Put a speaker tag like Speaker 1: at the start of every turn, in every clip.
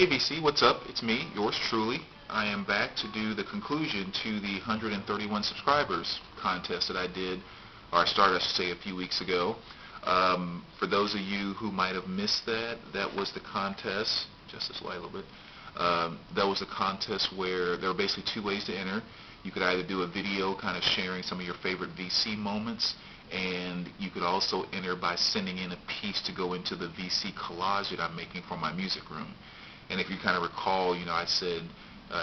Speaker 1: Hey VC, what's up? It's me, yours truly. I am back to do the conclusion to the 131 subscribers contest that I did, or I started, I should say, a few weeks ago. For those of you who might have missed that, that was the contest, just this light a little bit, that was the contest where there were basically two ways to enter. You could either do a video kind of sharing some of your favorite VC moments, and you could also enter by sending in a piece to go into the VC collage that I'm making for my music room. And if you kind of recall, I said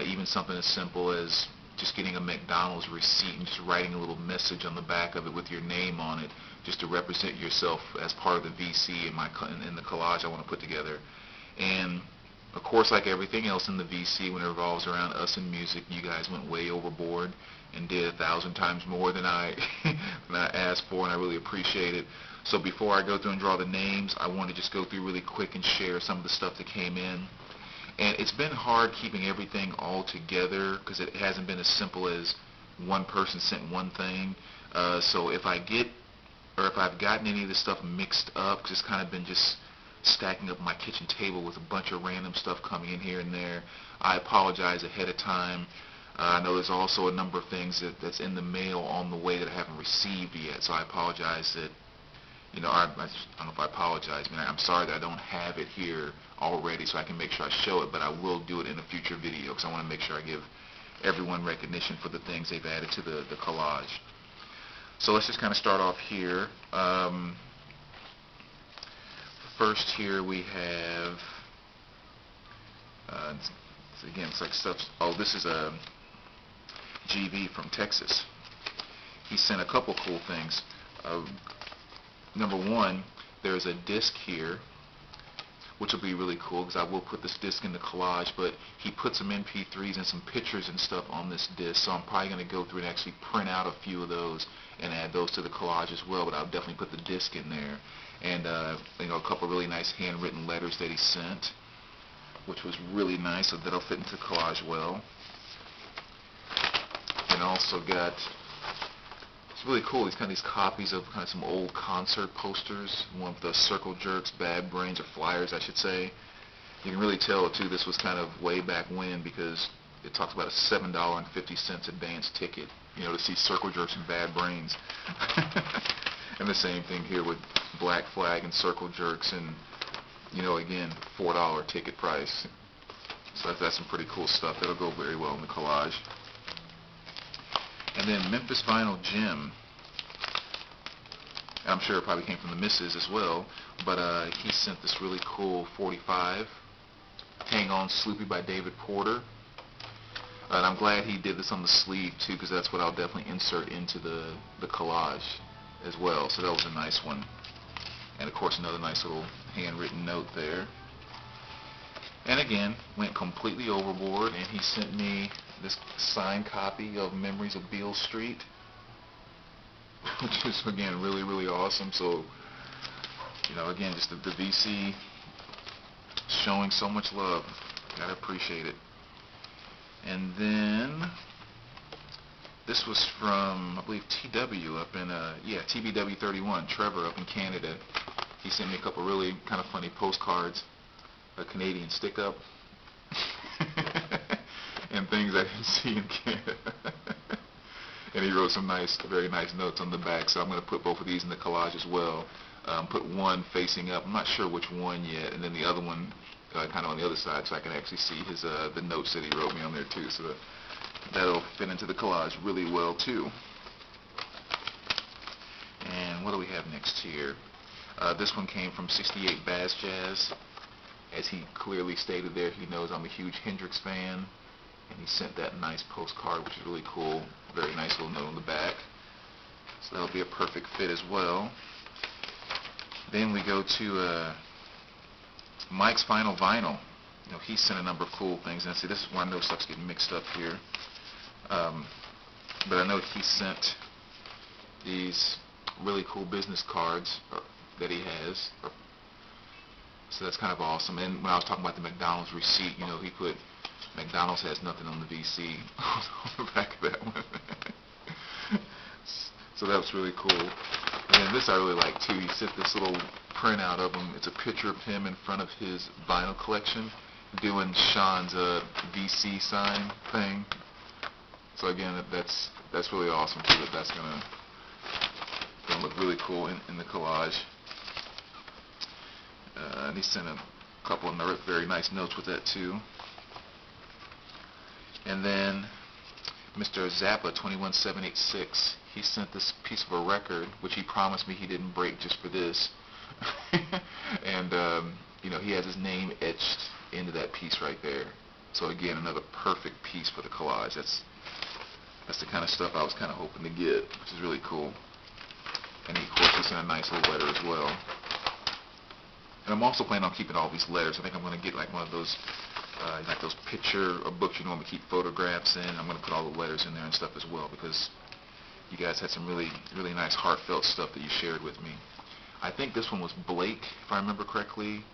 Speaker 1: even something as simple as just getting a McDonald's receipt and just writing a little message on the back of it with your name on it, just to represent yourself as part of the VC in the collage I want to put together. And of course, like everything else in the VC, when it revolves around us and music, you guys went way overboard and did 1,000 times more than I asked for, and I really appreciate it. So before I go through and draw the names, I want to just go through really quick and share some of the stuff that came in. And it's been hard keeping everything all together because it hasn't been as simple as one person sent one thing. So if I've gotten any of this stuff mixed up, because it's kind of been just stacking up my kitchen table with a bunch of random stuff coming in here and there, I apologize ahead of time. I know there's also a number of things that's in the mail on the way that I haven't received yet, so I apologize that, I don't know if I apologize. I'm sorry that I don't have it here already so I can make sure I show it, but I will do it in a future video because I want to make sure I give everyone recognition for the things they've added to the collage. So let's just kind of start off here. First here we have, again, it's like stuff, this is a GV from Texas. He sent a couple cool things. Number one, there's a disc here, which will be really cool because I will put this disc in the collage, but he put some MP3s and some pictures and stuff on this disc, so I'm probably going to go through and actually print out a few of those and add those to the collage as well, but I'll definitely put the disc in there. And a couple really nice handwritten letters that he sent, which was really nice, so that'll fit into the collage well. And also got, it's really cool, these kind of copies of kind of some old concert posters, one with the Circle Jerks, Bad Brains, or Flyers, I should say. You can really tell, too, this was kind of way back when because it talks about a $7.50 advance ticket, to see Circle Jerks and Bad Brains. And the same thing here with Black Flag and Circle Jerks and, again, $4 ticket price. So that's some pretty cool stuff. That'll go very well in the collage. And then Memphis Vinyl Jim. I'm sure it probably came from the missus as well, but he sent this really cool 45, Hang On Sloopy by David Porter. And I'm glad he did this on the sleeve too, because that's what I'll definitely insert into the collage as well. So that was a nice one. And of course another nice little handwritten note there. And again, went completely overboard, and he sent me this signed copy of Memories of Beale Street, which is, again, really, really awesome. So, again, just the VC showing so much love. Gotta appreciate it. And then this was from, I believe, TW up in, TBW 31, Trevor up in Canada. He sent me a couple really kind of funny postcards, a Canadian stick-up, and things I didn't see in Canada. And he wrote some very nice notes on the back, so I'm going to put both of these in the collage as well. Put one facing up, I'm not sure which one yet, and then the other one kind of on the other side, so I can actually see the notes that he wrote me on there too. So that'll fit into the collage really well too. And what do we have next here? This one came from 68 Bass Jazz. As he clearly stated there, he knows I'm a huge Hendrix fan, and he sent that nice postcard, which is really cool. Very nice little note on the back. So that'll be a perfect fit as well. Then we go to Mike's Final Vinyl. He sent a number of cool things, and see, this is where I know stuff's getting mixed up here. But I know he sent these really cool business cards that he has. So that's kind of awesome. And when I was talking about the McDonald's receipt, he put McDonald's has nothing on the VC on the back of that one. So that was really cool. And then this I really like too. He sent this little printout of him. It's a picture of him in front of his vinyl collection, doing Sean's VC sign thing. So again, that's really awesome too. That's gonna look really cool in the collage. And he sent a couple of very nice notes with that too. And then Mr. Zappa 21786, he sent this piece of a record, which he promised me he didn't break just for this. And he has his name etched into that piece right there. So again, another perfect piece for the collage. That's the kind of stuff I was kind of hoping to get, which is really cool. And of course, he sent a nice little letter as well. And I'm also planning on keeping all these letters. I think I'm going to get like one of those, like those picture or books you normally keep photographs in. I'm going to put all the letters in there and stuff as well, because you guys had some really, really nice heartfelt stuff that you shared with me. I think this one was Blake, if I remember correctly.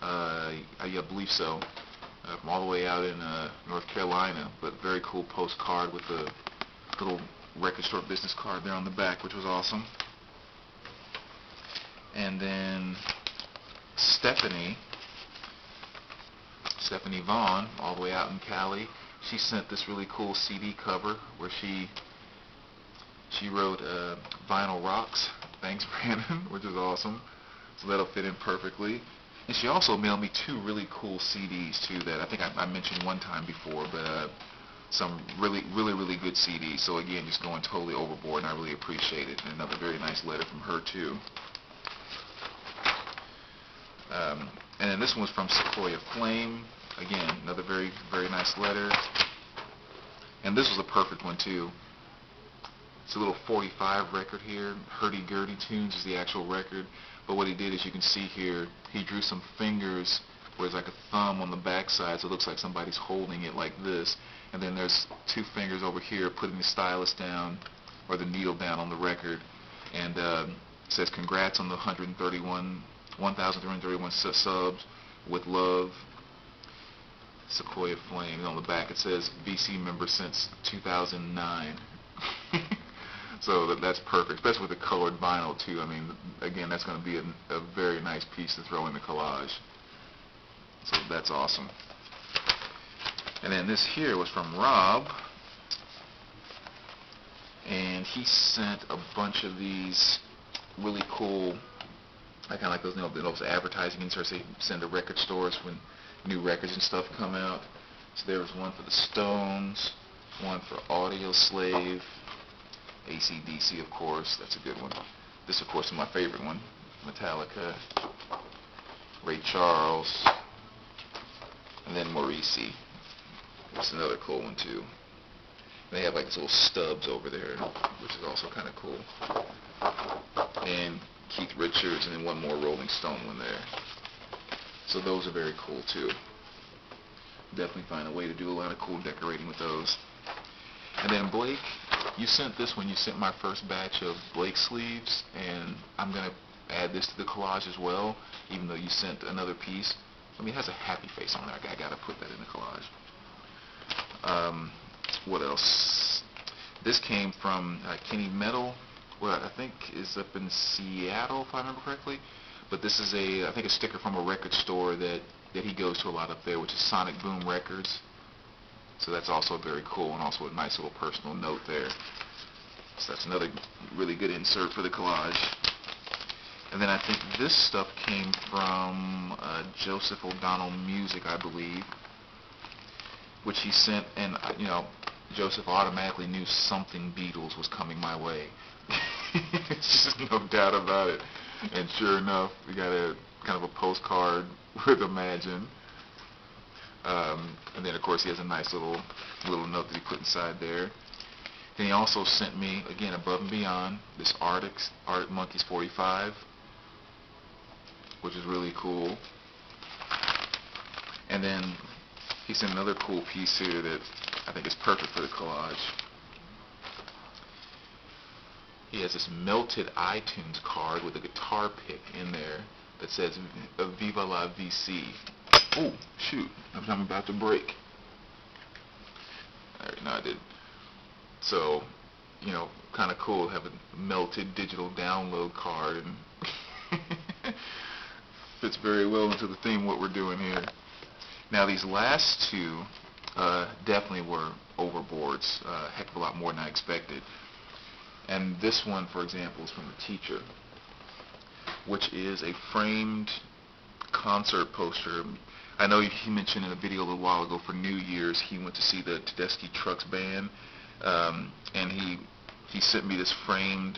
Speaker 1: I believe so. From all the way out in North Carolina, but very cool postcard with the little record store business card there on the back, which was awesome. And then Stephanie Vaughn, all the way out in Cali, she sent this really cool CD cover where she wrote Vinyl Rocks, thanks Brandon, which is awesome. So that'll fit in perfectly. And she also mailed me 2 really cool CDs too that I think I mentioned one time before, but some really, really, really good CDs. So again, just going totally overboard, and I really appreciate it. And another very nice letter from her too. And then this one was from Sequoia Flame. Again, another very, very nice letter. And this was a perfect one too. It's a little 45 record here. Hurdy Gurdy Tunes is the actual record. But what he did is, you can see here, he drew some fingers where it's like a thumb on the backside, so it looks like somebody's holding it like this. And then there's 2 fingers over here putting the stylus down, or the needle down on the record. And it says, congrats on the 1,331 subs, with love, Sequoia Flame. And on the back it says, VC member since 2009. So that's perfect, especially with the colored vinyl too. I mean, again, that's going to be a very nice piece to throw in the collage. So that's awesome. And then this here was from Rob, and he sent a bunch of these really cool, I kind of like those, those advertising inserts they send to record stores when new records and stuff come out. So there was one for the Stones, one for Audio Slave, AC/DC, of course, that's a good one. This, of course, is my favorite one, Metallica, Ray Charles, and then Morrissey. That's another cool one too. They have like these little stubs over there, which is also kind of cool. And Keith Richards, and then one more Rolling Stone one there. So those are very cool too. Definitely find a way to do a lot of cool decorating with those. And then Blake, you sent this when you sent my first batch of Blake sleeves, and I'm going to add this to the collage as well, even though you sent another piece. I mean, it has a happy face on there. I got to put that in the collage. What else? This came from Kenny Metal, what I think is up in Seattle, if I remember correctly. But this is I think a sticker from a record store that he goes to a lot up there, which is Sonic Boom Records. So that's also very cool, and also a nice little personal note there. So that's another really good insert for the collage. And then I think this stuff came from Joseph O'Donnell Music, I believe, which he sent, and Joseph automatically knew something Beatles was coming my way. It's just no doubt about it. And sure enough, we got a kind of a postcard with Imagine. And then, of course, he has a nice little note that he put inside there. Then he also sent me, again, above and beyond, this Arctic Monkeys 45, which is really cool. And then he sent another cool piece here that I think is perfect for the collage. He has this melted iTunes card with a guitar pick in there that says Viva la VC. Oh, shoot, I'm about to break. Alright, no, I did. So, kind of cool, have a melted digital download card, and fits very well into the theme of what we're doing here. Now these last two definitely were overboards, a heck of a lot more than I expected. And this one, for example, is from the teacher, which is a framed concert poster. I know he mentioned in a video a little while ago for New Year's he went to see the Tedeschi Trucks band, and he sent me this framed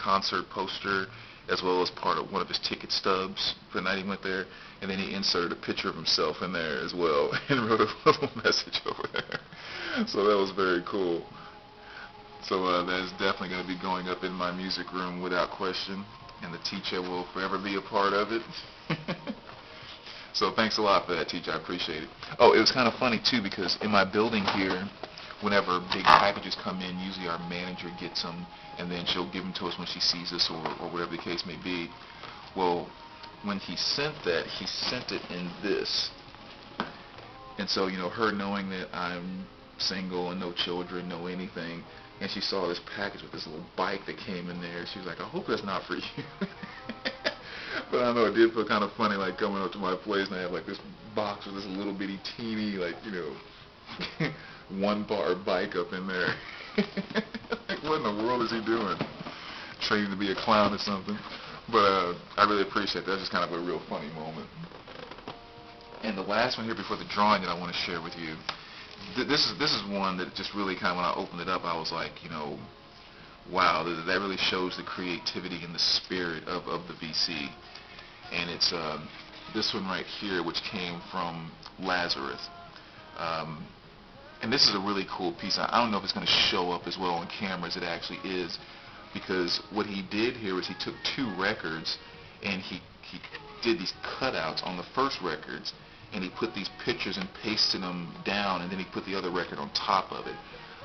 Speaker 1: concert poster as well as part of one of his ticket stubs for the night he went there, and then he inserted a picture of himself in there as well and wrote a little message over there. So that was very cool. So that is definitely going to be going up in my music room without question, and the teacher will forever be a part of it. So thanks a lot for that, teacher. I appreciate it. Oh, it was kind of funny too, because in my building here, whenever big packages come in, usually our manager gets them, and then she'll give them to us when she sees us, or whatever the case may be. Well, when he sent that, he sent it in this. And so, her knowing that I'm single and no children, no anything, and she saw this package with this little bike that came in there, she was like, I hope that's not for you. But I know it did feel kind of funny, like coming up to my place and I have like this box with this little bitty teeny, like, one bar bike up in there. Like, what in the world is he doing? Training to be a clown or something? But I really appreciate that. That's just kind of a real funny moment. And the last one here before the drawing that I want to share with you, this is one that just really kind of, when I opened it up, I was like, wow, that really shows the creativity and the spirit of the VC. And it's this one right here, which came from Lazarus. And this is a really cool piece. I don't know if it's going to show up as well on camera as it actually is, because what he did here was he took two records and he did these cutouts on the first records, and he put these pictures and pasted them down, and then he put the other record on top of it.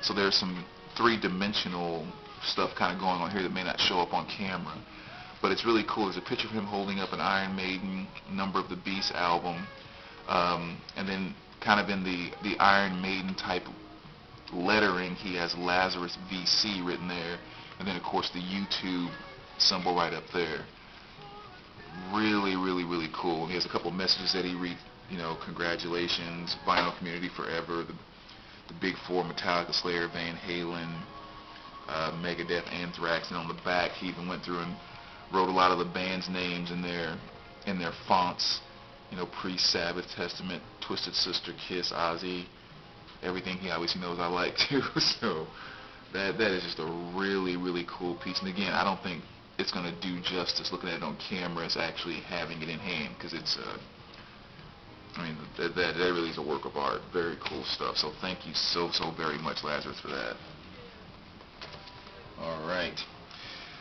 Speaker 1: So there's some three-dimensional stuff kind of going on here that may not show up on camera. But it's really cool. There's a picture of him holding up an Iron Maiden Number of the Beast album, and then kind of in the Iron Maiden type lettering, he has Lazarus VC written there, and then of course the YouTube symbol right up there. Really, really, really cool. And he has a couple of messages that he read, congratulations, vinyl community forever, the Big Four, Metallica, Slayer, Van Halen, Megadeth, Anthrax, and on the back he even went through and wrote a lot of the band's names in their fonts, Priest, Sabbath, Testament, Twisted Sister, Kiss, Ozzy, everything he obviously knows I like too. So that is just a really, really cool piece. And again, I don't think it's going to do justice looking at it on camera as actually having it in hand, because it's that really is a work of art. Very cool stuff. So thank you so very much, Lazarus, for that. All right.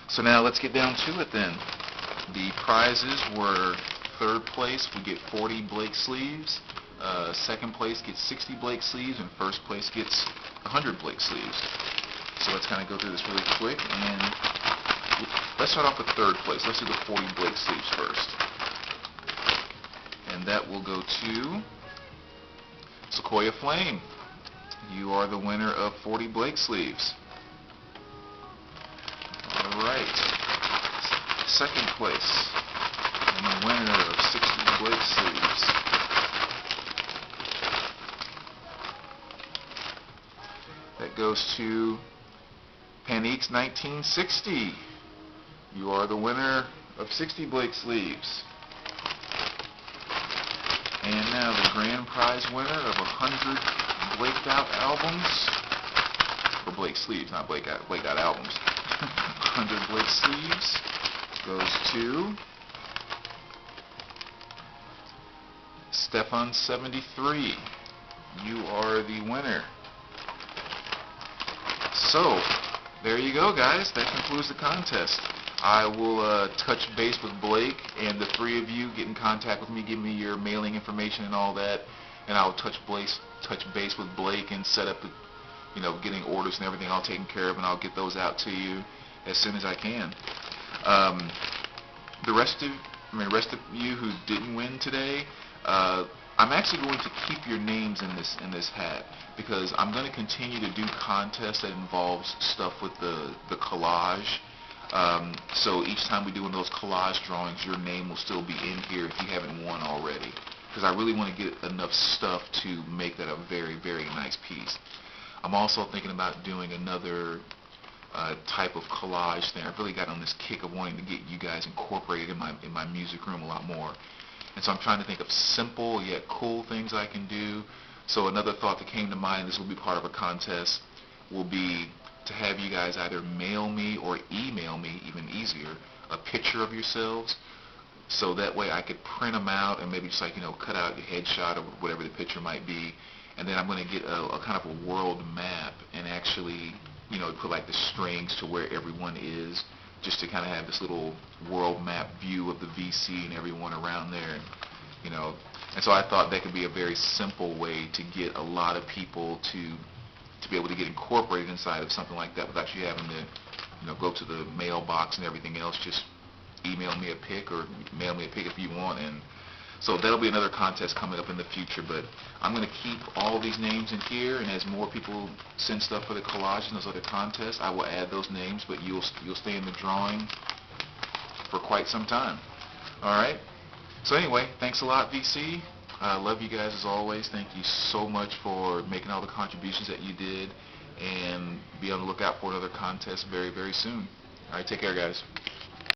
Speaker 1: So now let's get down to it then. The prizes were third place, we get 40 Blake sleeves. Second place gets 60 Blake sleeves, and first place gets 100 Blake sleeves. So let's kind of go through this really quick, and let's start off with third place. Let's do the 40 Blake sleeves first. And that will go to Sequoia Flame. You are the winner of 40 Blake sleeves. Alright. Second place, and the winner of 60 Blake sleeves. That goes to Panique's 1960. You are the winner of 60 Blake sleeves. And now the grand prize winner of 100 Blaked Out albums, or Blake sleeves, not Blaked Out albums. 100 Blake sleeves goes to Stefan 73. You are the winner. So, there you go, guys. That concludes the contest. I will touch base with Blake, and the three of you get in contact with me, give me your mailing information and all that, and I'll touch base with Blake and set up the, getting orders and everything all taken care of, and I'll get those out to you as soon as I can. The rest of you who didn't win today, I'm actually going to keep your names in this hat, because I'm going to continue to do contests that involves stuff with the collage. So each time we do one of those collage drawings, your name will still be in here if you haven't won already, because because I really want to get enough stuff to make that a very, very nice piece. I'm also thinking about doing another type of collage thing. I've really got on this kick of wanting to get you guys incorporated in my music room a lot more. And so I'm trying to think of simple yet cool things I can do. So another thought that came to mind, this will be part of a contest, will be to have you guys either mail me or email me, even easier, a picture of yourselves. So that way I could print them out and maybe just like, cut out your headshot or whatever the picture might be. And then I'm going to get a kind of a world map and actually, put like the strings to where everyone is, just to kind of have this little world map view of the VC and everyone around there. And so I thought that could be a very simple way to get a lot of people to be able to get incorporated inside of something like that without you having to, go to the mailbox and everything else. Just email me a pic or mail me a pic if you want. And so that'll be another contest coming up in the future. But I'm going to keep all these names in here, and as more people send stuff for the collage and those other contests, I will add those names, but you'll stay in the drawing for quite some time. All right? So anyway, thanks a lot, VC. I love you guys as always. Thank you so much for making all the contributions that you did, and be on the lookout for another contest very, very soon. All right, take care, guys.